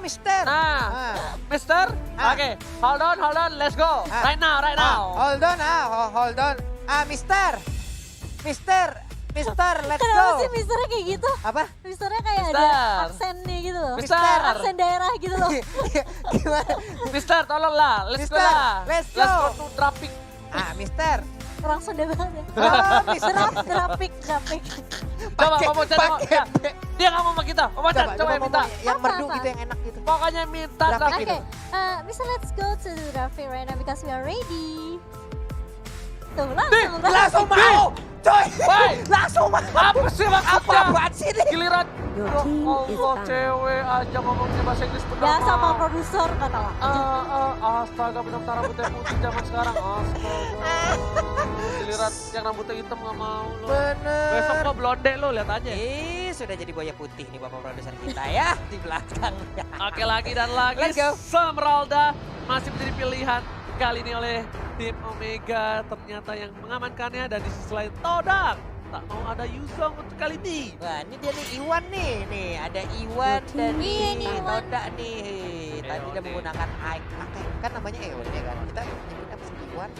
Mister. Nah, Mister, oke, hold on, let's go. Right now. Hold on. Mister, let's Kenapa go. sih misternya kayak gitu? Apa? Misternya kayak ada Mister. aksennya gitu loh. Mister. Aksen daerah gitu loh. Gimana? Mister, tolonglah, let's go Mister, lah. let's Let's go. go to traffic. Mister. Orang Sunda banget ya. Mister. Grafik. Coba, Pakai- Om Ocan, pakai dia nggak mau sama kita. Om Ocan, coba yang minta. Yang Apa, merdu apa? gitu yang enak gitu. Pokoknya minta Grafik traffic. gitu. Oke, Mister, let's go to the traffic right now because we are ready. Tuh, Nih, Langsung mau. Coy. Woi. Langsung mau. Apa sih maksudnya? Apaan sih ini? Giliran, Your ya team is Allah, out. cewek aja ngomongnya bahasa Inggris benar. Ya sama produser kata lah. Astaga, benar-benar rambutnya putih zaman sekarang. Astaga. Giliran yang rambutnya hitam nggak mau lo. Besok Bener. gua blonde lo, lihat aja. Sudah jadi buaya putih nih bapak produser kita ya di belakang. Oke, lagi dan lagi Let's go. Smeralda masih menjadi pilihan kali ini oleh tim Omega, ternyata yang mengamankannya, dan di sisi lain Todak tak mau ada Yuzong untuk kali ini. Wah, ini dia nih Iwan nih. Nih, ada Iwan dan Iya nih, Iwan. Todak nih. Tadi Eon dia nih. menggunakan kan namanya Ewan ya kan. Kita nyebutnya apa sih Iwan?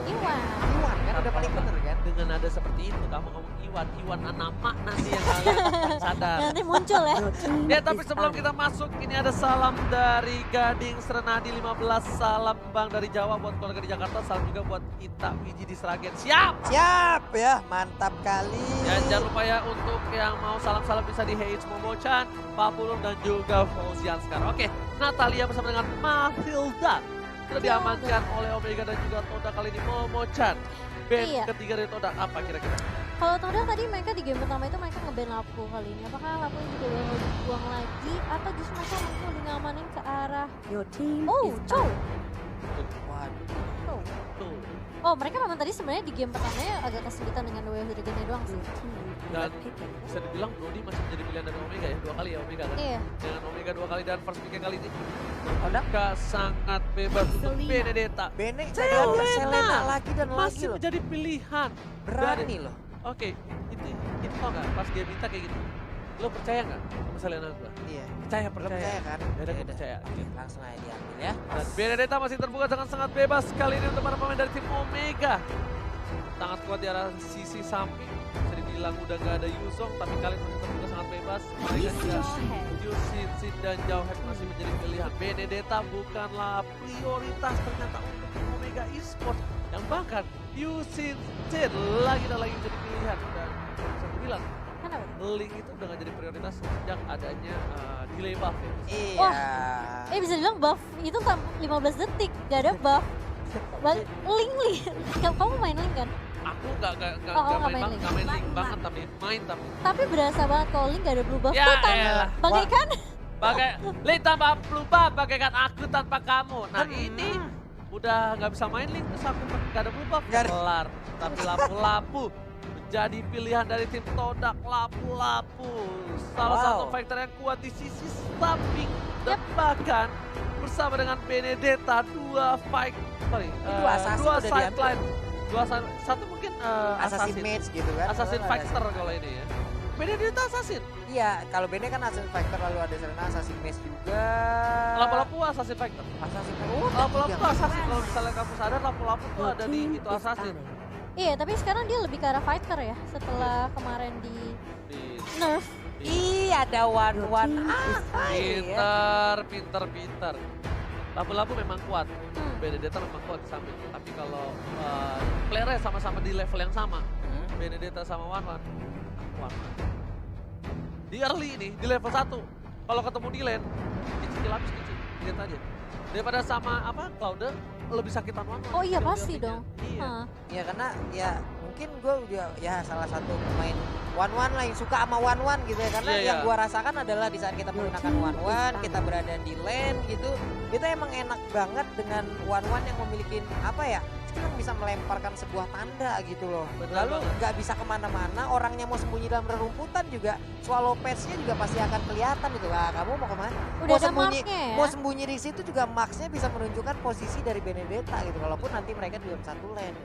Iwan. Iwan kan udah paling bener kan. Dengan nada seperti itu kamu ngomong Iwan nama nanti yang kalian sadar. Nanti muncul ya. Your team Ya, tapi is sebelum out. kita masuk, ini ada salam dari Gading Serenadi 15, salam Bang dari Jawa buat keluarga di Jakarta, salam juga buat Ita Wiji di Sragen. Siap! Siap ya, mantap kali. Dan jangan lupa ya untuk yang mau salam-salam bisa di Heiz Momochan, Pak Pulung dan juga Fauzian sekarang. Oke, Natalia bersama dengan Matilda sudah diamankan oleh Omega dan juga Toda kali ini Momochan. Band Iya. ketiga dari Toda apa kira-kira? Kalau Toda tadi mereka di game pertama itu mereka nge-ban Lapu kali ini. Apakah Lapunya juga udah mau dibuang lagi atau justru mereka mungkin lebih ngamanin ke arah Your team Oh, is Chow. out. Waduh. Chow. Tuh. Oh, mereka memang tadi sebenarnya di game pertamanya agak kesulitan dengan Way of Dragon-nya doang sih. Your team Dan is picking. bisa dibilang Brody masih menjadi pilihan dari Omega ya, 2 kali ya Omega kan? Iya. Dengan Omega 2 kali dan first pick kali ini Todak Omega sangat bebas untuk Selena. Benedetta. Bene Selena. Selena lagi dan lagi Masih loh. menjadi pilihan. Berani loh. Oke, itu tau gak pas dia minta kayak gitu, lo percaya gak sama Selena gua? Iya. Percaya, Belum percaya. percaya kan? Ya udah, Ya gua percaya. Oke, langsung aja diambil ya. Dan Benedetta masih terbuka dengan sangat bebas kali ini untuk para pemain dari tim Omega. Sangat kuat di arah sisi samping, bisa dibilang udah gak ada Yuzong, tapi kalian masih terbuka sangat bebas. Mereka juga Yusin, Sin, dan Jauhead masih menjadi pilihan. Benedetta bukanlah prioritas ternyata untuk tim Omega Esports, yang bahkan Yusin, Sin lagi dan lagi menjadi pilihan. Dan bisa dibilang Kenapa? Link itu udah gak jadi prioritas sejak adanya delay buff ya. Iya. Wah. Bisa dibilang buff itu 15 detik, gak ada buff. Link. Kamu main Link kan? Aku gak Oh, nggak main, main gak main Link banget, tapi main tapi. Tapi berasa banget kalau Link gak ada blue buff Ya tuh elah. bagaikan Bagai Link tanpa lupa bagaikan aku tanpa kamu. Nah ini udah nggak bisa main Link, terus aku gak ada berubah Nggak ada. kelar. Tapi lapu-lapu menjadi pilihan dari tim Todak. Lapu-lapu salah Wow. satu fighter yang kuat di sisi samping dan bahkan bersama dengan Benedetta dua Dua assassin dua udah diambil. sideline, satu mungkin Assassin Mage gitu kan. assassin Kalau ada fighter kalau ini ya. Benedetta assassin. Iya, kalau Bene kan Assassin Fighter lalu ada Selena Assassin Mage juga. Lapu-lapu assassin fighter. Assassin Fighter. Oh, Lapu-lapu tiga. tuh assassin, kalau misalnya kamu sadar lapu-lapu tuh Your ada di team itu is assassin. out. Iya, tapi sekarang dia lebih ke arah fighter ya setelah kemarin di Di nerf. Ih, ada one. team is Iya. pinter. Lapu-lapu memang kuat, Hmm. Benedetta memang kuat di samping. Tapi kalau playernya sama-sama di level yang sama, Benedetta sama Wanwan, Wanwan. Di early ini, di level 1, kalau ketemu di lane, kicil habis kicil, lihat aja. Daripada sama Cloud, lebih sakitan Wanwan. Oh iya, Skill pasti buildingnya. dong. Iya. Hah. Ya karena ya mungkin gue udah ya salah satu pemain one lah yang suka sama one gitu ya karena Iya, yang iya. gue rasakan adalah di saat kita menggunakan one kita berada di lane gitu itu emang enak banget dengan one yang memiliki apa ya skill yang bisa melemparkan sebuah tanda gitu loh. Benar Lalu banget. nggak bisa kemana-mana orangnya mau sembunyi dalam rerumputan juga swallow patch-nya juga pasti akan kelihatan gitu. Wah kamu mau kemana? Udah Mau ada sembunyi marknya ya. mau sembunyi di situ juga Max-nya bisa menunjukkan posisi dari Benedetta gitu walaupun nanti mereka di dalam satu lane.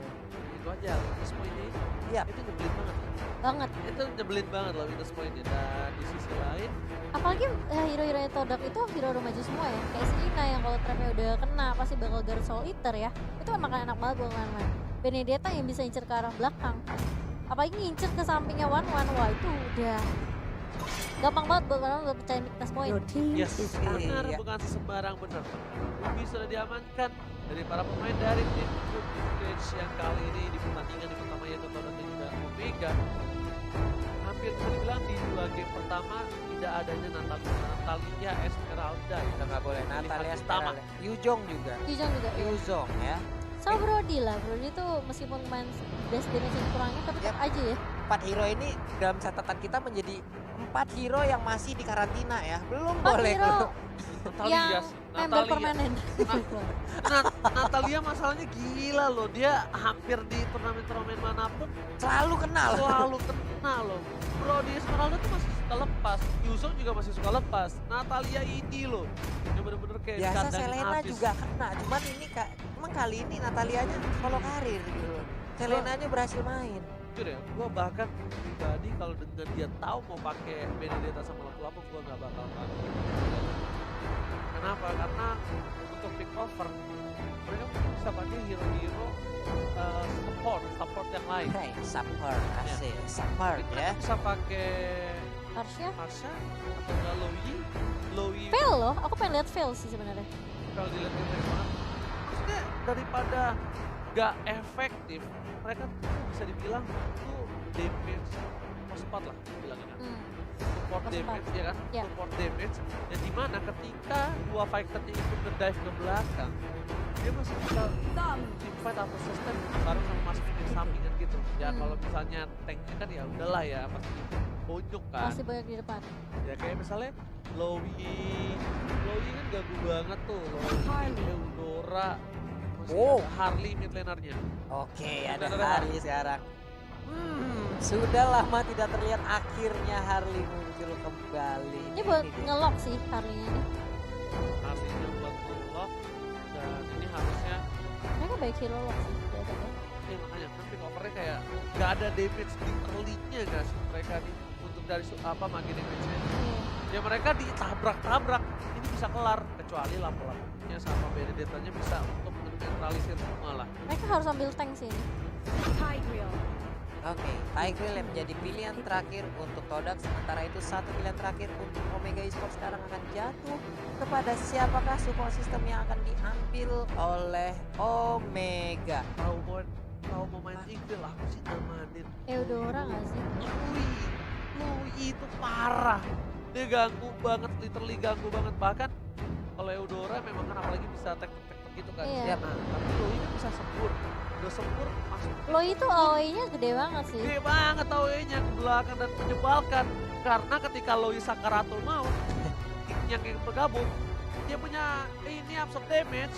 Itu aja Windows Point-nya itu. Iya. Itu nyebelin banget. Banget. Itu nyebelin banget loh Windows Point-nya. Dan di sisi lain, Apalagi hero-hero yang Todak itu hero udah maju semua ya. Kayak si Ina yang kalau trapnya udah kena pasti bakal Garrett Soul Eater ya. Itu emang enak banget buat main-main. Benedetta yang bisa incer ke arah belakang. Apalagi ngincer ke sampingnya Wan, wah itu udah gampang banget buat orang udah percaya Niktas Point. yes, benar Iya. bukan sembarang benar. Ruby sudah diamankan dari para pemain dari tim Group Stage yang kali ini di pertandingan di pertama yaitu Todak dan juga Omega. Hampir bisa dibilang di 2 game pertama tidak adanya Natalia Esmeralda. Kita nggak boleh Natalia utama. Esmeralda. Yuzong juga. Yuzong juga ya. Yuzong ya. Sama Brody lah, Brody tuh meskipun main dash damage yang kurangnya tapi tetap aja ya. 4 hero ini dalam catatan kita menjadi 4 hero yang masih di karantina ya. Belum 4 boleh hero keluar. Natalia yang sih, member Natalia. permanen. Natalia masalahnya gila loh, dia hampir di turnamen-turnamen manapun Selalu kenal. selalu kena loh. Brody Esmeralda tuh masih suka lepas, Yuzong juga masih suka lepas. Natalia ini loh, yang bener-bener kayak Biasa dikandangin Selena habis. juga kena. Cuman ini emang kali ini Natalianya solo karir gitu loh. Selenanya berhasil main. Jujur ya, gue bahkan pribadi kalau dengan dia tahu mau pakai Benedetta sama lapu-lapu, gue nggak bakal pakai. Kenapa? Karena untuk pick over mereka mungkin bisa pakai hero-hero support yang lain. Hey, support, kasih support Mereka ya. bisa pakai Harusnya Marsha atau enggak Loui fail loh, aku pengen lihat fail sih sebenarnya. kalau dilihat dari banget. Maksudnya daripada nggak efektif, mereka tuh bisa dibilang tuh damage spot lah bilangnya. Support Pas damage ya kan, Ya. support damage yang dimana ketika dua fighternya itu nge-dive ke belakang dia masih bisa teamfight atau sustain baru sama masukin di sampingan gitu ya. Kalau misalnya tanknya kan ya udahlah ya pasti bonyok kan Masih banyak di depan. ya, kayak misalnya Loui kan ganggu banget tuh. Loui, Eudora, masih Wow. ada Harley mid lanernya. Oke, ada Ada Harley sekarang. Sudah lama tidak terlihat, akhirnya Harley muncul kembali. Ini buat dia. nge-lock sih Harley-nya nih. Harley-nya buat nge-lock dan ini harusnya Mereka baik hero lock sih biasanya. ya makanya kan pick overnya kayak gak ada damage di early-nya gak sih mereka nih untuk dari magi damage-nya. Iya. Ya mereka ditabrak-tabrak ini bisa kelar kecuali lampu-lampunya sama Benedettanya bisa untuk menetralisir semua lah. Mereka harus ambil tank sih ini. Oke, Tigreal yang menjadi pilihan terakhir untuk Todak. Sementara itu satu pilihan terakhir untuk Omega Esports sekarang akan jatuh kepada siapakah support system yang akan diambil oleh Omega. Tahu mau main Tigreal aku sih namanin Eudora nggak sih? Lui itu parah. Dia ganggu banget, literally ganggu banget. Bahkan kalau Eudora memang kan apalagi bisa tek-tek gitu kan. Iya. Nah, tapi Lui kan bisa sempur. Udah sempur masuk. Lo itu AOE-nya gede banget sih. Gede banget AOE-nya ke belakang dan menyebalkan. Karena ketika Lui Sakaratul maut, yang bergabung, dia punya ini absorb damage.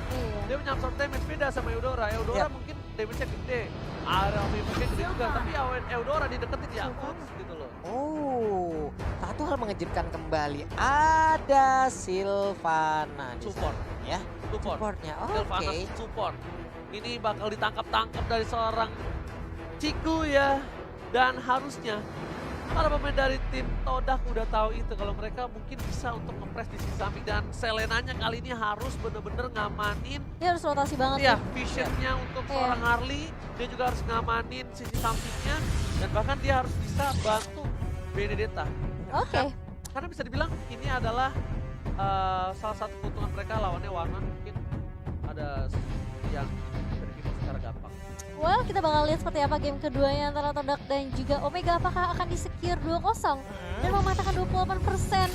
Iya. Dia punya absorb damage beda sama Eudora. Eudora Yap. mungkin damage-nya gede. Area mungkin gede juga, tapi Eudora dideketin ya uts gitu loh. Oh, satu hal mengejutkan kembali. Ada Sylvana di Support. sana, ya. Support. Supportnya, Sylvana oke. support. Ini bakal ditangkap-tangkap dari seorang Ciku ya. Dan harusnya para pemain dari tim Todak udah tahu itu kalau mereka mungkin bisa untuk ngepres di sisi samping dan Selenanya kali ini harus bener-bener ngamanin Dia harus rotasi banget ya sih. visionnya untuk Iya. seorang Harley. Dia juga harus ngamanin sisi sampingnya dan bahkan dia harus bisa bantu Benedetta. Oke. Karena bisa dibilang ini adalah salah satu keuntungan mereka lawannya Warman mungkin ada yang bisa dibikin secara gampang. Well, kita bakal lihat seperti apa game keduanya antara Todak dan juga Omega. Apakah akan di-secure 2-0 dan mematahkan 28%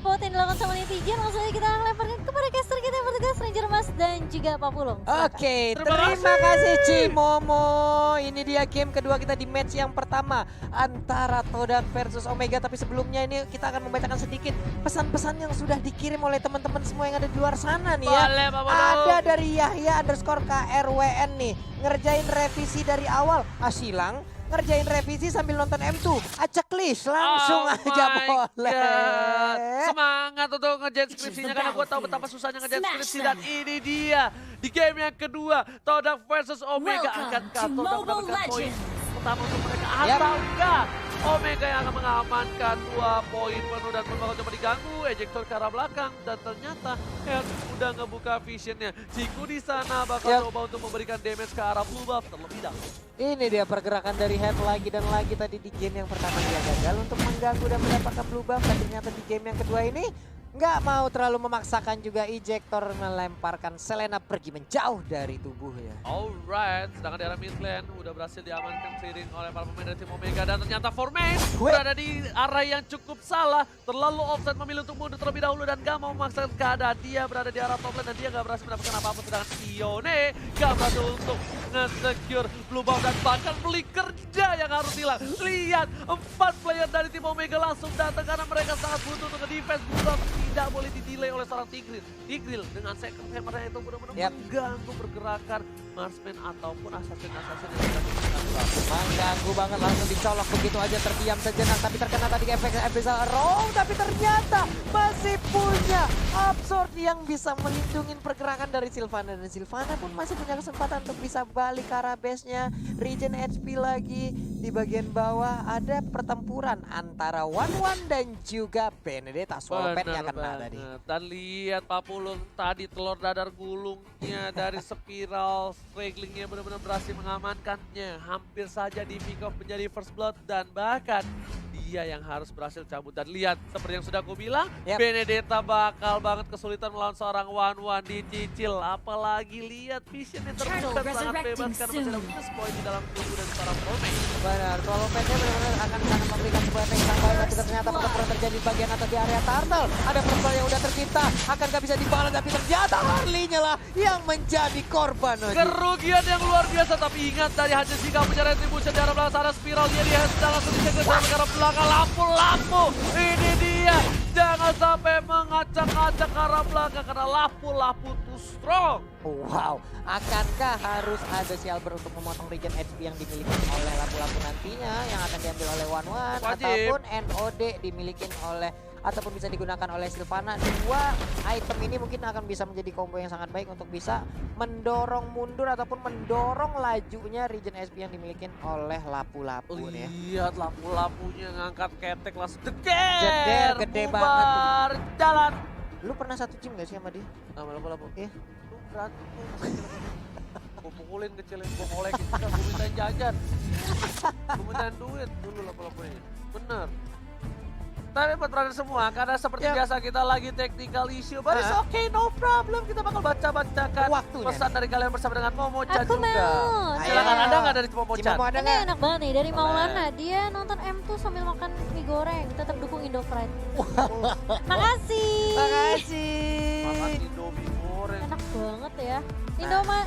vote yang dilakukan sama netizen. Langsung saja kita lemparkan kepada caster kita yang bertugas Ranger Mas dan juga Pak Pulung. Silakan. Oke, Terima terima kasih Cimomo. Ini dia game kedua kita di match yang pertama antara Todak versus Omega. Tapi sebelumnya ini kita akan membacakan sedikit pesan-pesan yang sudah dikirim oleh teman-teman semua yang ada di luar sana nih ya. Boleh, Pak Pulung. Ada dari Yahya_KRWN nih, ngerjain revisi dari awal. Asilang ngerjain revisi sambil nonton M2. Acak list langsung Oh aja my boleh. God. Semangat untuk ngerjain skripsinya karena gue tahu betapa susahnya ngerjain skripsi dan ini dia di game yang kedua Todak versus Omega angkat Todak mendapatkan poin pertama untuk mereka atau enggak Omega yang akan mengamankan 2 poin penuh dan pun bakal coba diganggu ejector ke arah belakang dan ternyata Head udah ngebuka visionnya. Ciku di sana bakal coba untuk memberikan damage ke arah blue buff terlebih dahulu. Ini dia pergerakan dari Head lagi dan lagi tadi di game yang pertama dia gagal untuk mengganggu dan mendapatkan blue buff. Dan ternyata di game yang kedua ini nggak mau terlalu memaksakan juga ejector melemparkan Selena pergi menjauh dari tubuhnya. Alright, sedangkan di arah mid lane udah berhasil diamankan clearing oleh para pemain dari tim Omega dan ternyata Formain berada di arah yang cukup salah, terlalu offset memilih untuk mundur terlebih dahulu dan gak mau memaksakan keadaan. Dia berada di arah top lane dan dia gak berhasil mendapatkan apa-apa, sedangkan Ione gak berhasil untuk nge-secure blue buff dan bahkan beli kerja yang harus hilang. Lihat, 4 player dari tim Omega langsung datang karena mereka sangat butuh untuk nge-defense blue buff. Tidak boleh di-delay oleh seorang Tigreal dengan second hammer-nya itu benar-benar mengganggu pergerakan marksman ataupun assassin-assassin yang sedang menggunakan. Mengganggu banget, langsung dicolok begitu aja terdiam sejenak, tapi terkena tadi efek bisa roll, tapi ternyata masih punya absorb yang bisa melindungi pergerakan dari Sylvana, dan Sylvana pun masih punya kesempatan untuk bisa balik ke arah base-nya. Regen HP lagi di bagian bawah, ada pertempuran antara One dan juga Benedetta. Swalpetnya kena tadi. Dan lihat Pak Pulung tadi telur dadar gulungnya dari spiral stragglingnya benar-benar berhasil mengamankannya. Hampir saja di pick off menjadi first blood dan bahkan dia yang harus berhasil cabut. Dan lihat seperti yang sudah aku bilang, Benedetta bakal banget kesulitan melawan seorang One dicicil. Apalagi lihat visionnya terbuka sangat bebas karena masih ada minus point di dalam tubuh dan para Formain. Benar, Swalpetnya benar-benar akan sangat memberikan sebuah efek yang baik, tapi ternyata pertempuran terjadi di bagian atas di area Turtle. Ada pertempuran yang udah tercipta, akan gak bisa dibalas, tapi ternyata Harley-nya lah yang menjadi korban. Kerugian yang luar biasa, tapi ingat dari Hajis jika punya retribution di arah belakang sana spiral dia langsung dicegah sama ke arah belakang. Lampu, ini dia. Jangan sampai mengacak-acak ke arah belakang karena lampu too strong. Wow, akankah harus ada Silver untuk memotong regen HP yang dimiliki oleh lampu-lampu nantinya yang akan diambil oleh One ataupun NOD dimiliki oleh ataupun bisa digunakan oleh Sylvana. 2 item ini mungkin akan bisa menjadi combo yang sangat baik untuk bisa mendorong mundur ataupun mendorong lajunya regen SP yang dimiliki oleh lapu-lapu nih. Lihat lampu-lampunya ngangkat ketek langsung jeder gede bubar, banget. jalan. Lu pernah satu gym gak sih sama dia? Sama lampu-lampu. Iya. Lu berantem. Gue pukulin, kecilin, gue kolekin, gue mintain jajan. Gue mintain duit dulu lampu-lampunya. Bener. Tapi buat runner semua, karena seperti biasa kita lagi technical issue, but it's okay, no problem. Kita bakal baca-bacakan pesan dari kalian bersama dengan Momo-chan Aku juga. mau. Silakan, ada nggak dari Momo-chan? Momo ada Ini nggak? enak banget nih dari Maulana. Dia nonton M2 sambil makan mie goreng. Tetap dukung Indo Pride. Makasih. Makasih. Makan Indomie goreng. Enak banget ya.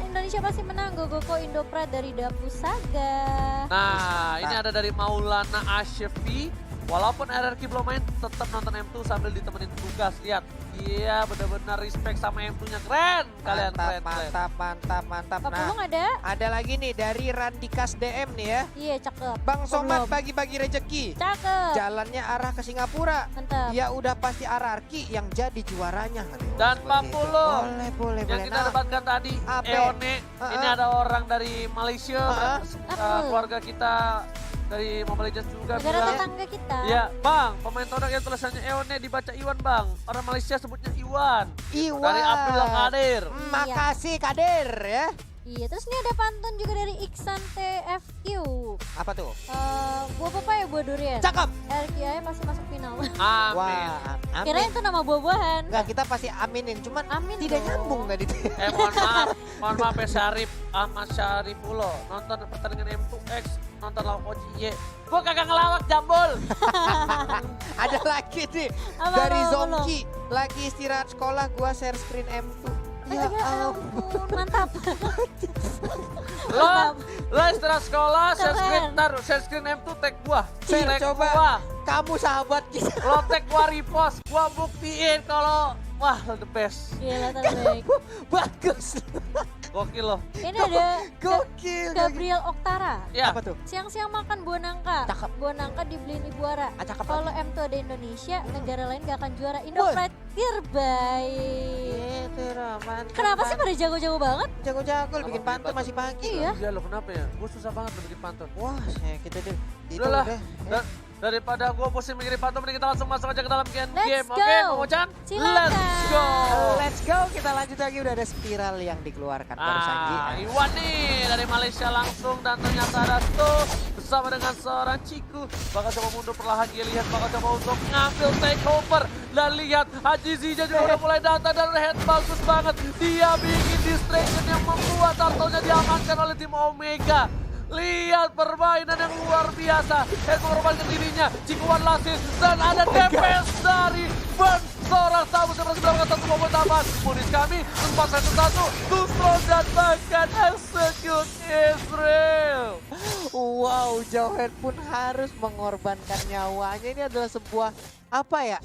Indonesia pasti menang. Go Indo Pride dari Dapu Saga. Nah, ini ada dari Maulana Ashefi. Walaupun RRQ belum main, tetap nonton M2 sambil ditemenin tugas. Lihat, dia benar-benar respect sama M2-nya. Keren, kalian keren. Mantap. Pak Nah, Pulung ada? ada lagi nih dari Randikas DM nih ya. Iya, cakep. Bang Somad Belum. bagi-bagi rejeki. Cakep. Jalannya arah ke Singapura. Mantap. Ya udah pasti RRQ yang jadi juaranya. Dan Seperti Pak itu. Pulung, Boleh. yang kita Nah, dapatkan tadi, Ape. Eone. Ini ada orang dari Malaysia, Apa? keluarga kita dari Mobile Legends juga Negara bilang. tetangga kita. Iya, Bang, pemain Todak yang tulisannya Eone dibaca Iwan, Bang. Orang Malaysia sebutnya Iwan. Iwan. Dari Abdullah Kadir. Makasih Kadir ya. Iya, terus ini ada pantun juga dari Iksan TFQ. Apa tuh? Buah papaya, buah durian. Cakep. RQI pasti masuk final. Amin. Wah, Kirain amin. itu nama buah-buahan. Enggak, kita pasti aminin, cuman Amin tidak dong. nyambung tadi. Mohon maaf ya Syarif, Ahmad Syarifulo. Nonton pertandingan M2X, nonton lawan Oji. Gua kagak ngelawak jambul. Ada lagi nih Apa, dari apa, Zongki. Lagi istirahat sekolah, gua share screen M2. Ya ampun, mantap. Lo istirahat sekolah, Keren. share screen M2 tag gua. Share, Tag coba. gua. Kamu sahabat kita. Lo tag gua repost, gua buktiin kalau wah lo the best. Gila, terbaik. Bagus. Gokil loh. Ini ada Gokil. Gabriel Oktara. Ya, Apa tuh? Siang-siang makan buah nangka. Cakep. Buah nangka dibeliin Ibu Ara. Cakep. Kalau M2 ada Indonesia, negara lain gak akan juara. Indo Pride terbaik. Itu mantap. Kenapa sih pada jago-jago banget? Jago-jago bikin pantun masih pagi. Iya. iya loh kenapa ya? Gue susah banget loh bikin pantun. Wah, kita deh. Itu Udahlah. udah. Daripada gue pusing mikirin pantun, mending kita langsung masuk aja ke dalam game. Let's Oke, go. Momo-chan? Silakan. Let's go. Let's go, kita lanjut lagi. Udah ada spiral yang dikeluarkan baru Sanji. Iwan nih dari Malaysia langsung dan ternyata ada tuh bersama dengan seorang Ciku. Bakal coba mundur perlahan, dia lihat bakal coba untuk ngambil takeover. Dan lihat Haji Zija juga udah mulai datang dan head bagus banget. Dia bikin distraction yang membuat Tartonya diamankan oleh tim Omega. Lihat permainan yang luar biasa. Head mengorbankan dirinya. Cikuan Lasis dan ada DPS dari Burn. Seorang tamu yang berhasil melakukan satu momen tambahan. Munis kami 4-1-1. Tustro dan bahkan execute Israel. Wow, Jauhead pun harus mengorbankan nyawanya. Ini adalah sebuah apa ya?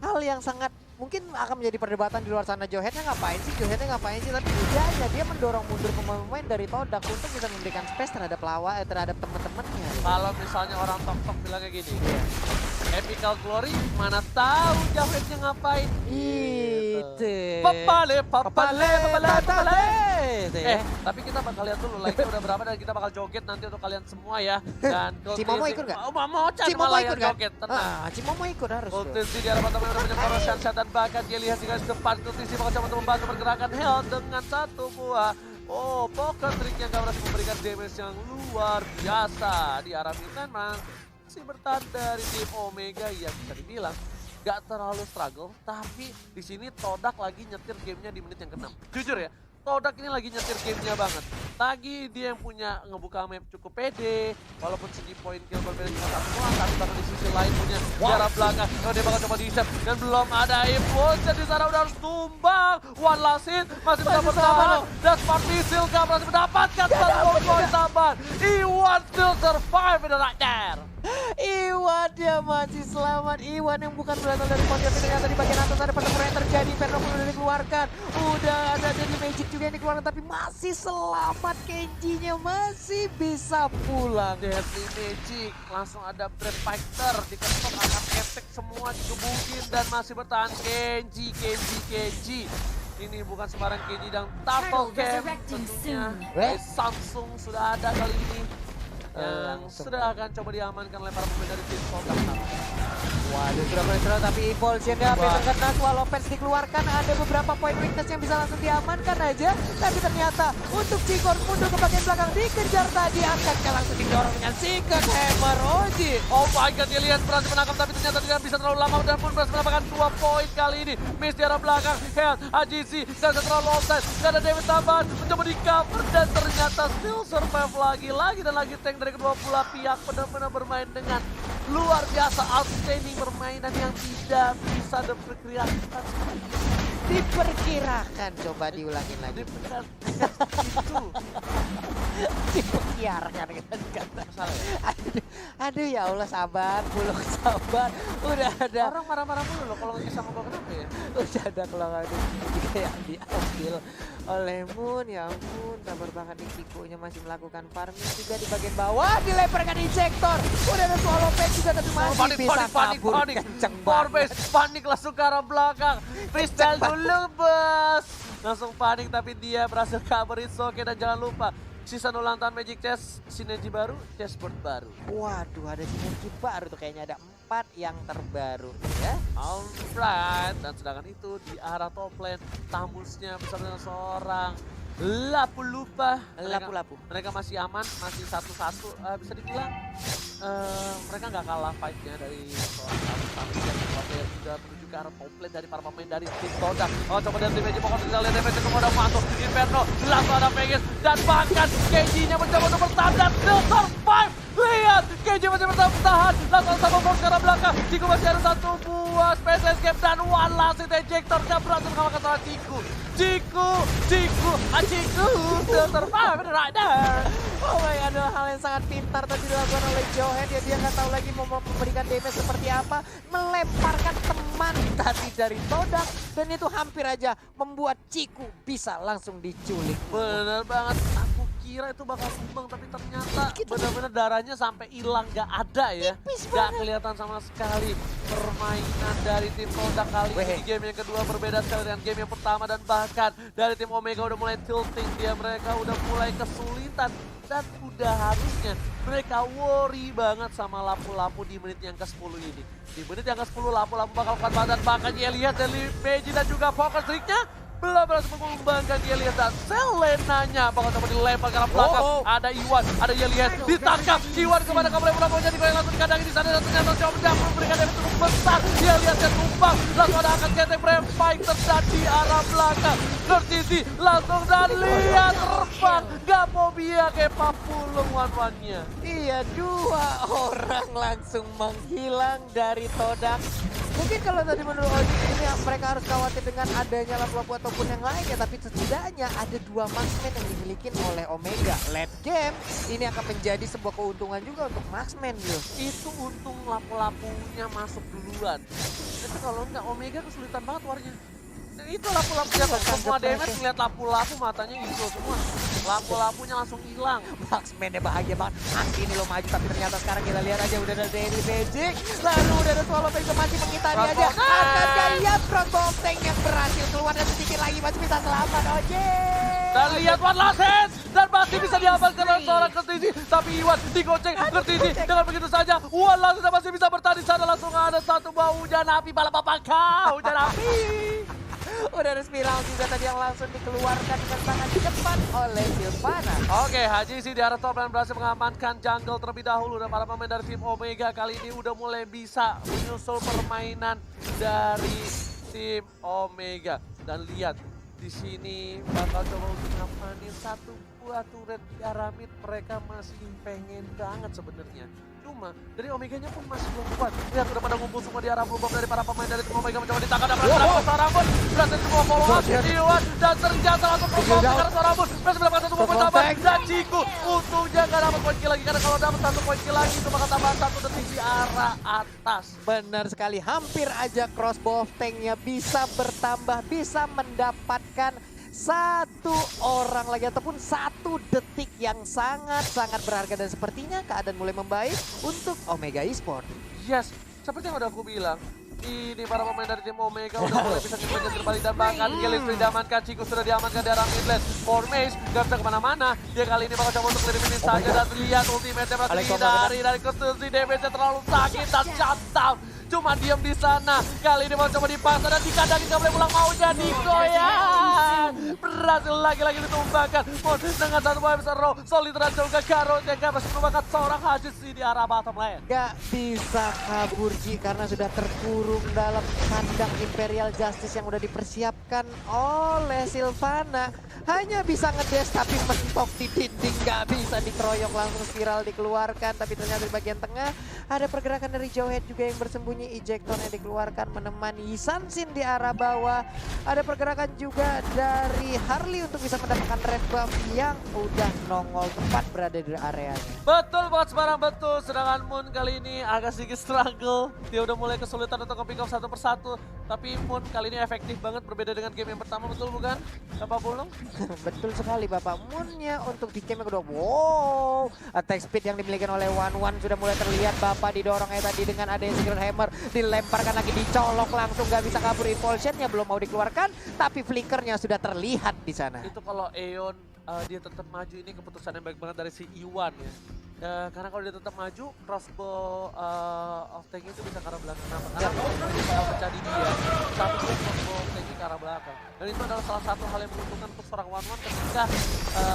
Hal yang sangat mungkin akan menjadi perdebatan di luar sana. Jauheadnya ngapain sih? Tapi tidaknya dia mendorong mundur pemain dari Todak untuk bisa memberikan space terhadap terhadap teman-temannya. Kalau misalnya orang tok-tok bilangnya gini, Epical Glory mana tahu Jauheadnya ngapain. Itu. Papale. Itu ya. Tapi kita bakal lihat dulu like udah berapa dan kita bakal joget nanti untuk kalian semua ya. Dan Si Momo ikut nggak? Oh, Momo Chan Si Momo malah ikut yang kan? joget, tenang. Cimomo ikut harus. Bro. Kultisi di arah teman udah punya poros Shanshan dan bahkan dia lihat juga depan Kultisi bakal coba untuk membantu pergerakan Hell dengan satu buah. Oh, poker trick yang gak berhasil memberikan damage yang luar biasa di arah Midland masih bertahan dari tim Omega yang bisa dibilang gak terlalu struggle, tapi di sini Todak lagi nyetir gamenya di menit yang ke-6. Jujur ya, Todak ini lagi nyetir gamenya banget. Lagi dia yang punya ngebuka map cukup pede, walaupun segi poin kill berbeda cuma satu doang, tapi bahkan di sisi lain punya jarak belakang. Oh, dia bakal coba di-set dan belum ada impulsion di sana udah harus tumbang. One last hit, masih bisa bertahan. Dan Smart Missile gak berhasil mendapatkan satu poin tambahan. Iwan still survive in the right there. Iwan dia masih selamat. Iwan yang bukan berasal dari pojok, tapi ternyata di bagian atas ada pertempuran yang terjadi. Inferno pun udah dikeluarkan. Udah ada dari Magic juga yang dikeluarkan, tapi masih selamat. Kenjinya masih bisa pulang. Deadly Magic, langsung ada Brand Fighter, diketok akan efek semua dikebukin dan masih bertahan Kenji. Ini bukan sembarang Kenji dan Turtle Camp tentunya. Samsung sudah ada kali ini. Yang sudah akan coba diamankan oleh para pemain dari tim Todak. Waduh, sudah mulai serang, tapi impulsionnya hampir terkena. Swallow Pants dikeluarkan, ada beberapa poin weakness yang bisa langsung diamankan aja. Tapi ternyata untuk Cikon mundur ke bagian belakang, dikejar tadi, angkatnya langsung didorong dengan Secret Hammer Oji. Oh my god, dia lihat berhasil menangkap tapi ternyata tidak bisa terlalu lama dan pun berhasil mendapatkan 2 poin kali ini. Miss di arah belakang, Hell, AGC, dan terlalu offside, gak ada damage tambahan, mencoba di cover dan ternyata still survive lagi dan lagi tank dari kedua belah pihak benar-benar bermain dengan luar biasa, outstanding permainan yang tidak bisa diperkirakan. Diperkirakan, coba diulangin lagi. Diperkirakan kata. Salah ya? Aduh ya Allah, sabar, Bulog sabar. Udah ada. Orang marah-marah mulu loh kalau nggak sama gue, kenapa ya? Udah ada keluarga juga yang diambil oleh Moon. Ya ampun, sabar banget nih, Kikunya masih melakukan farming juga di bagian bawah. Dilemparkan injektor. Udah ada Swallow Pants juga tapi masih bisa kabur. Kenceng banget. Panik langsung ke arah belakang. Freestyle dulu bos. Langsung panik tapi dia berhasil kabur. It's okay, dan jangan lupa season ulang tahun Magic Chess, sinergi baru, chessboard baru. Waduh, ada sinergi baru tuh, kayaknya ada 4 yang terbaru ya. Alright, dan sedangkan itu di arah top lane, Tamusnya bersama dengan seorang Lapu-Lupa. Lapu-Lapu. Mereka masih aman, masih 1-1. Bisa dibilang mereka nggak kalah fight-nya dari seorang Tamus yang sudah menuju ke arah top lane dari para pemain dari tim Todak. Oh, coba dari tim Magic, pokoknya kita lihat damage kepada Mato, Inferno, langsung ada Vegas, dan bahkan Kenji-nya mencoba untuk bertahan dan still survive. Lihat, Kenji masih bertahan, langsung sama bom ke arah belakang. Ciku masih ada satu buah space escape dan one last hit ejectornya berhasil mengalahkan seorang Ciku. Ciku, still survive right there. Oh my god, adalah hal yang sangat pintar tadi dilakukan oleh Jauhead ya. Dia nggak tahu lagi mau memberikan damage seperti apa. Melemparkan teman aman tadi dari Todak. Dan itu hampir aja membuat Ciku bisa langsung diculik. Bener banget, aku kira itu bakal sumbang tapi ternyata benar-benar darahnya sampai hilang, gak ada ya. Gak kelihatan sama sekali permainan dari tim Todak kali ini. Di game yang kedua berbeda sekali dengan game yang pertama dan bahkan dari tim Omega udah mulai tilting dia, mereka udah mulai kesulitan. Dan udah harusnya mereka worry banget sama lapu-lapu di menit yang ke-10 ini. Di menit yang ke-10 lapu-lapu bakal kuat banget, bahkan dia lihat dari Meiji dan juga focus triknya belum berhasil mengembangkan Yelias dan Selenanya bakal coba dilempar ke arah belakang. Ada Iwan, ada Yelias, ditangkap. Iwan kepada Kabel Bola mau jadi yang langsung dikandangin di sana dan ternyata coba memberikan damage cukup besar. Yelias yang tumpang, langsung ada akan ketek Brave Fighter dan di arah belakang. Tertiti langsung dan lihat terbang. Gak mau biar kayak papulung one-one-nya. Iya, 2 orang langsung menghilang dari Todak. Mungkin kalau tadi menurut Oji ini mereka harus khawatir dengan adanya lapu-lapu ataupun yang lain ya, tapi setidaknya ada 2 marksman yang dimiliki oleh Omega. Late game ini akan menjadi sebuah keuntungan juga untuk marksman, Yus. Itu untung lapu-lapunya masuk duluan. Tapi kalau enggak Omega kesulitan banget warnya. Dan itu lapu-lapunya semua damage ngeliat lapu-lapu matanya hijau semua. Lapu-lapunya langsung hilang. Marksman-nya bahagia banget. Ini lo maju tapi ternyata sekarang kita lihat aja udah ada Daily Magic. Lalu udah ada Swallow Pack masih mengitari aja. Akankah lihat Crossbow Tank yang berhasil keluar dan sedikit lagi masih bisa selamat, Oje. Dan lihat One Last Hit dan masih bisa diamankan oleh seorang Kertisi, tapi Iwan digoceng Kertisi dengan begitu saja. One Last Hit masih bisa bertahan di sana, langsung ada satu buah hujan api balap apa kau hujan api. Udah ada spiral juga tadi yang langsung dikeluarkan dengan sangat cepat oleh Silvana. Oke, Haji sih di arah top dan berhasil mengamankan jungle terlebih dahulu, dan para pemain dari tim Omega kali ini udah mulai bisa menyusul permainan dari tim Omega. Dan lihat di sini bakal coba untuk ngapain satu buah turret di arah mid, mereka masih pengen banget sebenarnya. Cuma dari Omeganya pun masih belum kuat. Lihat udah pada ngumpul semua di arah blue bomb dari para pemain dari tim Omega mencoba ditangkap dan berhasil Sarambun. Berhasil semua follow up Iwan dan ternyata langsung perform karena Sarambun berhasil mendapatkan satu poin tambah dan Ciku untungnya gak dapat poin kill lagi, karena kalau dapat satu poin kill lagi itu bakal tambahan 1 detik di arah atas. Benar sekali, hampir aja Crossbow Tank-nya bisa bertambah, bisa mendapatkan 1 orang lagi ataupun 1 detik yang sangat-sangat berharga, dan sepertinya keadaan mulai membaik untuk Omega Esports. Yes, seperti yang udah aku bilang, ini para pemain dari tim Omega udah mulai bisa nyimpen terbalik dan bahkan Gillis diamankan, Ciku sudah diamankan di arah mid lane. Formage gak bisa kemana-mana, dia kali ini bakal coba untuk eliminasi saja dan lihat ultimate-nya berhasil dari Konstitusi, damage-nya terlalu sakit dan shutdown. Cuma diam di sana, kali ini mau coba dipaksa dan dikandangin gak boleh pulang, mau jadi goyang. Berhasil lagi-lagi ditumbangkan Mon dengan satu poin besar. Solid dan juga Garot yang gak berhasil menumbangkan seorang Hajis di arah bottom lane. Gak bisa kabur Ji karena sudah terkurung dalam kandang Imperial Justice yang udah dipersiapkan oleh Silvana. Hanya bisa ngedes tapi mentok di dinding, gak bisa dikeroyok, langsung spiral dikeluarkan. Tapi ternyata di bagian tengah ada pergerakan dari Jowhead juga yang bersembunyi. Ejector yang dikeluarkan menemani Sansin di arah bawah. Ada pergerakan juga dari Harley untuk bisa mendapatkan red buff yang udah nongol tepat berada di areanya. Betul buat sebarang betul, sedangkan Moon kali ini agak sedikit struggle. Dia udah mulai kesulitan untuk nge-pick off satu persatu. Tapi Moon kali ini efektif banget, berbeda dengan game yang pertama, betul bukan? Bapak Bulung? Betul sekali Bapak. Moonnya untuk di game yang kedua. Wow, attack speed yang dimiliki oleh One sudah mulai terlihat. Bapak didorongnya tadi dengan adanya Secret Hammer. Dilemparkan lagi, dicolok langsung, gak bisa kabur. Impulsionnya belum mau dikeluarkan, tapi flickernya sudah terlihat di sana. Itu kalau Aeon dia tetap maju, ini keputusan yang baik banget dari si Iwan ya. Karena kalau dia tetap maju, crossbow of tank itu bisa ke arah belakang. Karena kalau ini bakal pecah di dia, tapi crossbow of tank ke arah belakang. Dan itu adalah salah satu hal yang menguntungkan untuk seorang One ketika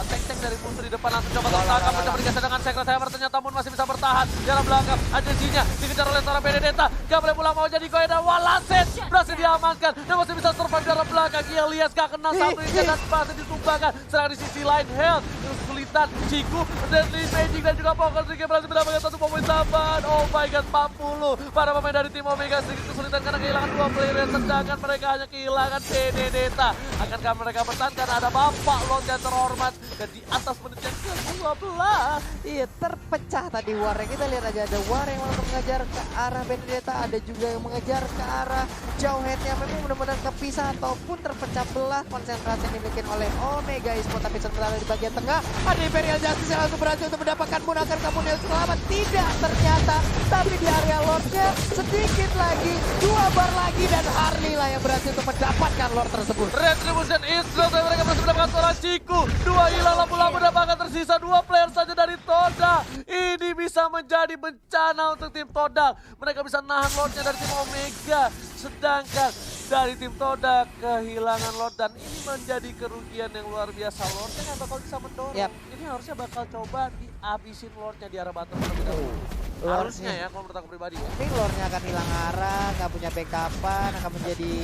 tank-tank dari musuh di depan langsung coba tertangkap, mencoba digeser dengan Secret Hammer. Ternyata Moon masih bisa bertahan di arah belakang. Agensinya dikejar oleh seorang Benedetta, gak boleh pulang, mau jadi goyang dan Walaset berhasil diamankan dan masih bisa survive di arah belakang. Elias gak kena satu injak dan masih ditumbangkan. Sedangkan di sisi lain Hell kesulitan, Ciku, Deadly Magic dan juga Poker Trigger berhasil mendapatkan satu poin tambahan. Oh my god, 40. Para pemain dari tim Omega sedikit kesulitan karena kehilangan 2 player, sedangkan mereka hanya kehilangan Benedetta. Akankah mereka bertahan karena ada Bapak Lord yang terhormat dan di atas menit yang 12. Iya, terpecah tadi warnya. Kita lihat aja ada war yang langsung mengejar ke arah Benedetta, ada juga yang mengejar ke arah Jauheadnya. Memang benar-benar kepisah ataupun terpecah belah konsentrasi yang dimiliki oleh Omega Esports. Tapi sementara di bagian tengah ada Imperial Justice yang langsung berhasil untuk mendapatkan Moon. Akan Kamunel selamat? Tidak ternyata. Tapi di area Lordnya sedikit lagi, 2 bar lagi dan Harley lah yang berhasil untuk mendapatkan Lord tersebut. Retribution Israel, tapi mereka berhasil mendapatkan seorang Ciku. 2 hilang, lampu-lampu mendapatkan tersisa 2 player saja dari Todak. Ini bisa menjadi bencana untuk tim Todak. Mereka bisa nahan Lordnya dari tim Omega. Sedangkan dari tim Todak kehilangan Lord dan ini menjadi kerugian yang luar biasa. Lordnya nggak bakal bisa mendorong. Yap. Ini harusnya bakal coba dihabisin Lordnya di arah bottom terlebih dahulu. Harusnya ya, kalau menurut aku pribadi ya. Ini Lordnya akan hilang arah, nggak punya backupan, akan menjadi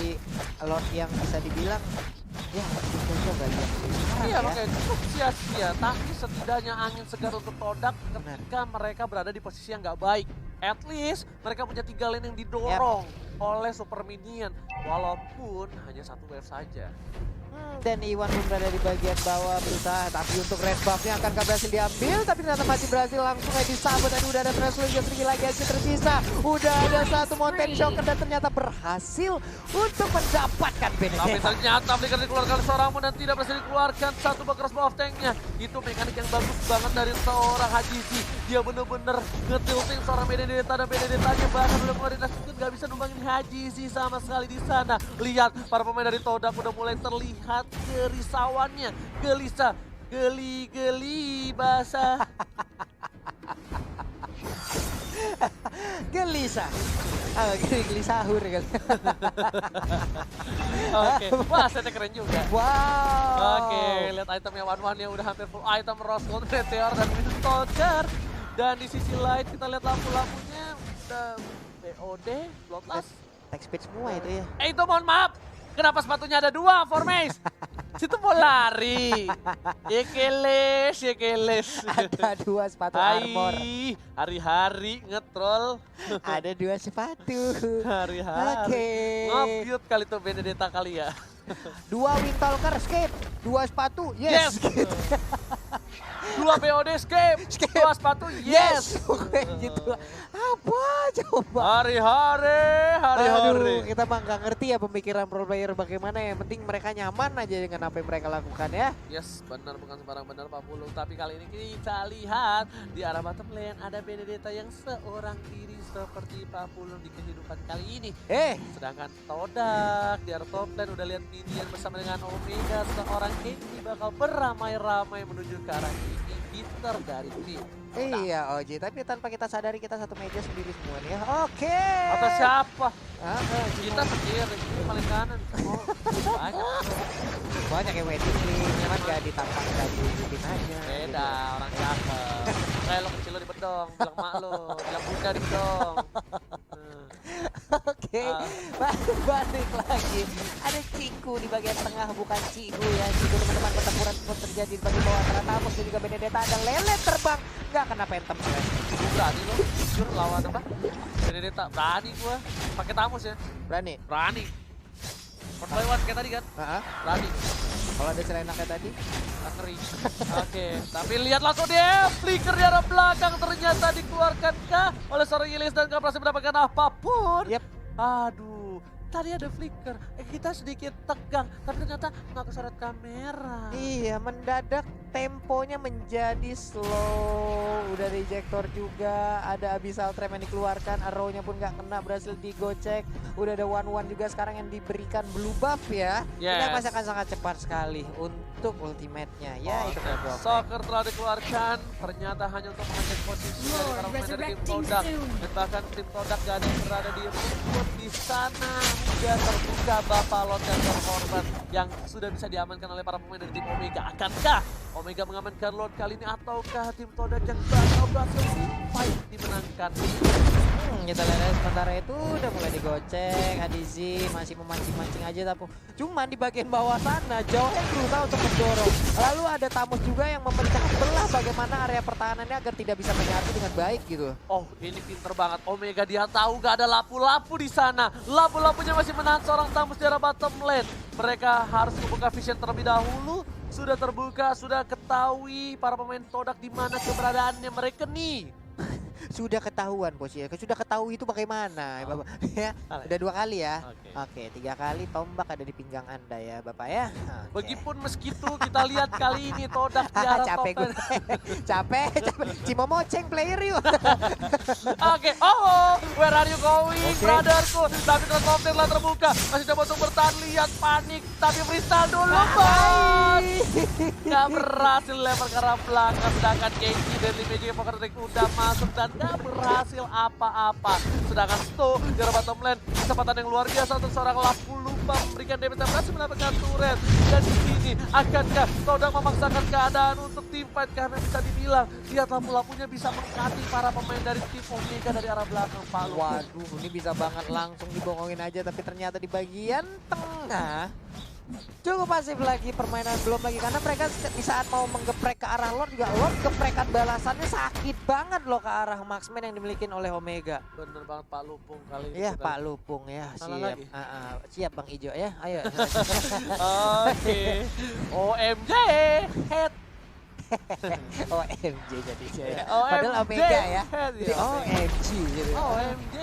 Lord yang bisa dibilang ya cocok kali ya. Iya, makanya cukup sia-sia. Tapi setidaknya angin segar untuk Todak ketika mereka berada di posisi yang nggak baik. At least mereka punya 3 lane yang didorong oleh Super Minion. Walaupun hanya 1 wave saja. Dan Iwan pun berada di bagian bawah berusaha, tapi untuk red buff-nya akankah berhasil diambil, tapi ternyata masih berhasil langsung aja disambut. Dan udah ada Threshold juga sedikit lagi aja tersisa. Udah ada 1 Mountain Shocker dan ternyata berhasil untuk mendapatkan Tapi Benedetta. ternyata Flicker dikeluarkan seorang Moon dan tidak berhasil dikeluarkan 1 buck crossbow of tank-nya. Itu mekanik yang bagus banget dari seorang Hajizi. Dia bener-bener ngetilting seorang Benedetta dan Benedetta-nya bahkan udah mulai dinasihkan gak bisa numbangin Hajizi sama sekali di sana. Lihat para pemain dari Todak udah mulai terlihat kerisauannya. Gelisah, geli-geli basah. Gelisah. Gelisahur kali. Oke, wah setnya keren juga. Wow. Oke, lihat itemnya One yang udah hampir full item, Rose Gold, Meteor, dan Stalker. Dan di sisi lain kita lihat lampu-lampunya udah BOD, Bloodlust. Attack speed semua itu ya. Itu mohon maaf, kenapa sepatunya ada 2, Formace? Situ mau lari. Yekeles, yekeles. Ada 2 sepatu armor. Hai, hari-hari ngetrol. Ada 2 sepatu. Hari-hari. Oke. Ngopiut kali tuh Benedetta kali ya. 2 Windtalker skip, 2 sepatu, Yes. yes. 2 BOD skip, 2 sepatu, yes. Oke, gitu. Apa coba? Hari-hari, hari-hari. Aduh, kita mah nggak ngerti ya pemikiran pro player bagaimana ya. Yang penting mereka nyaman aja dengan apa yang mereka lakukan ya. Yes, benar, bukan sembarang benar Pak Pulung. Tapi kali ini kita lihat di arah bottom lane ada Benedetta yang seorang diri seperti Pak Pulung di kehidupan kali ini. Sedangkan Todak di arah top lane udah lihat minion bersama dengan Omega, seorang Kenji bakal beramai-ramai menuju ke arah inhibitor dari tim. Iya Oji, tapi tanpa kita sadari kita satu meja sendiri semua nih ya. Oke. Atau siapa? Kita Kita sendiri, ini paling kanan. Oh, banyak. banyak yang wedding link, cuman gak ditampang, gak diikutin aja. Beda, orang cakep. Kayak lo kecil lo di bedong, bilang mak lo, bilang bunda di bedong. Oke, balik lagi. Ada Ciku di bagian tengah, bukan Cigu ya. Cigu teman-teman, pertempuran pun terjadi di bagian bawah antara Tamus dan juga Benedetta. Ada Lele terbang, nggak kena Phantom Strike. Berani lo, jujur lawan apa? Benedetta, berani gua. Pakai Tamus ya, Berani? berani. One by one kayak tadi kan, berani. Kalau ada Selena kayak tadi? Ngeri. Oke, tapi lihat langsung dia, flicker di arah belakang ternyata dikeluarkan kah oleh seorang Ilis dan gak berhasil mendapatkan apapun. Yep. Aduh, tadi ada flicker, kita sedikit tegang, tapi ternyata nggak kesorot kamera. Iya, mendadak temponya menjadi slow. Udah ada ejector juga, ada Abyssal Trap yang dikeluarkan, arrow-nya pun nggak kena, berhasil digocek. Udah ada 1-1 juga sekarang yang diberikan blue buff ya. Ini Yes. masih akan sangat cepat sekali untuk ultimate-nya. Ya, itu Oke, blue buff. Soccer telah dikeluarkan, ternyata hanya untuk mengecek posisi dari para pemain dari tim Todak. Dan bahkan tim Todak gak ada yang berada di rumput di sana. Udah terbuka Bapalot dan korban yang sudah bisa diamankan oleh para pemain dari tim Omega. Akankah Omega mengamankan Lord kali ini ataukah tim Todak yang bakal berhasil fight dimenangkan? Kita lihat sementara itu udah mulai digocek, Hadizi masih memancing-mancing aja tapi cuman di bagian bawah sana Jauhead berusaha untuk mendorong. Lalu ada Tamus juga yang memecah belah bagaimana area pertahanannya agar tidak bisa menyatu dengan baik gitu. Oh, ini pinter banget. Omega dia tahu gak ada lapu-lapu di sana. Lapu-lapunya masih menahan seorang Tamus di arah bottom lane. Mereka harus membuka vision terlebih dahulu. sudah terbuka, sudah ketahui para pemain Todak di mana keberadaannya mereka nih. Sudah ketahuan bos ya, sudah ketahui itu bagaimana ya Bapak ya. Udah 2 kali ya. Oke, 3 kali tombak ada di pinggang Anda ya Bapak ya. Oke. Begipun meskitu kita lihat kali ini Todak di arah capek top gue. capek. Cimo ceng player yuk. Oke, oh, where are you going, Oke. brotherku? Tapi transporter telah terbuka, masih coba untuk bertahan, lihat panik, tapi freestyle dulu, bos. Gak berhasil lempar ke arah belakang, sedangkan KG dan Limeji Poker Trick udah masuk dan gak berhasil apa-apa. Sedangkan Sto di arah bottom lane, kesempatan yang luar biasa untuk seorang Lapu lupa memberikan damage dan berhasil mendapatkan turret. Dan di sini akankah Todak memaksakan keadaan untuk team fight karena bisa dibilang lihat lampu-lampunya bisa mengkati para pemain dari tim Omega dari arah belakang, Pak Lupu. Waduh, ini bisa banget langsung dibongongin aja tapi ternyata di bagian tengah cukup pasif lagi permainan, belum lagi karena mereka di saat mau menggeprek ke arah Lord juga Lord geprekan balasannya sakit banget loh ke arah Marksman yang dimiliki oleh Omega. Bener banget Pak Lupung kali ini. Iya kita- Pak Lupung ya, Salah siap. lagi? Siap Bang Ijo ya, ayo. Oke. OMG, head. OMG jadi saya. OMG, Padahal Omega ya. head Jadi ya. OMG gitu. OMG,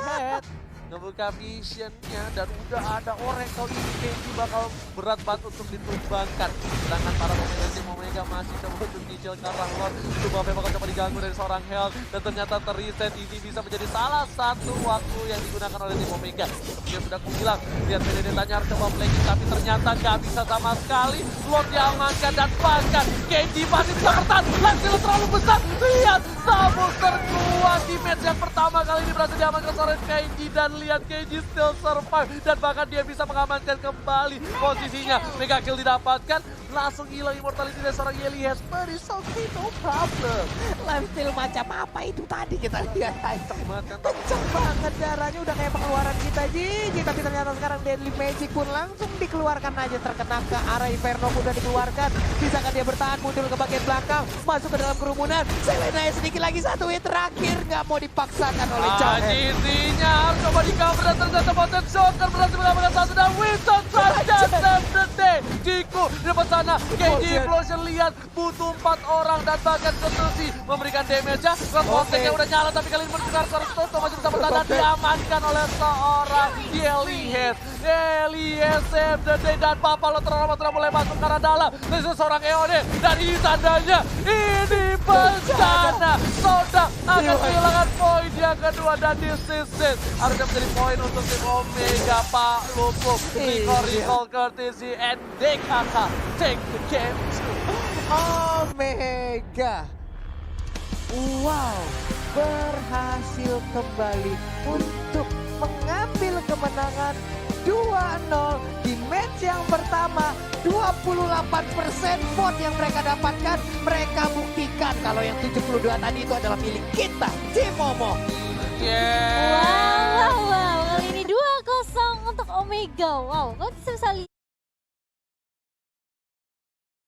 head. Ngebuka visionnya dan udah ada Oracle ini Kenji bakal berat banget untuk ditumbangkan. Sedangkan para pemain dari tim Omega masih coba untuk nyicil ke arah Lord. Coba bakal coba diganggu dari seorang Health dan ternyata terreset. Ini bisa menjadi salah satu waktu yang digunakan oleh tim Omega. Dia sudah bilang, lihat Benedetta-nya harus coba flanking tapi ternyata gak bisa sama sekali. Lord diamankan dan bahkan Kenji masih bisa bertahan. Langsung terlalu besar. Lihat Samus terkuat di match yang pertama kali ini berhasil diamankan oleh Kenji dan lihat KG still survive dan bahkan dia bisa mengamankan kembali posisinya. Mega kill didapatkan, langsung hilang immortality dari seorang Yelihes. But it's okay, no problem. Lifestyle macam apa itu tadi kita lihat itu. Makan Kenceng banget darahnya udah kayak pengeluaran kita Jiji. Tapi ternyata sekarang Deadly Magic pun langsung dikeluarkan aja. Terkena ke arah Inferno pun udah dikeluarkan. Bisakah dia bertahan mundur ke bagian belakang. Masuk ke dalam kerumunan. Selena sedikit lagi satu hit terakhir. Nggak mau dipaksakan oleh Jahe. GC-nya harus coba di cover dan ternyata Potent Shocker berhasil mengamankan satu dan Winston saja save the day. Jiku di depan sana, KG Implosion lihat butuh 4 orang dan bahkan Ketusi memberikan damage-nya. Konteknya udah nyala tapi kali ini mendengar seorang Toto masih bisa bertahan dan diamankan oleh seorang Yelihes. Yelihes save the day dan Papalo terlalu mulai masuk ke arah dalam. Dan seorang EOD dan ini tandanya ini bencana. Todak akan kehilangan poin yang kedua dan this is it. Harusnya menjadi poin untuk tim Omega, Pak Lupuk. Rico recall courtesy and DKK take the game to Omega. Wow, berhasil kembali untuk mengambil kemenangan 2-0 di match yang pertama. 28% vote yang mereka dapatkan, mereka buktikan kalau yang 72 tadi itu adalah milik kita, Tim Momo. Yeah. Wow, kali ini 2-0 untuk Omega. Wow, kok bisa lihat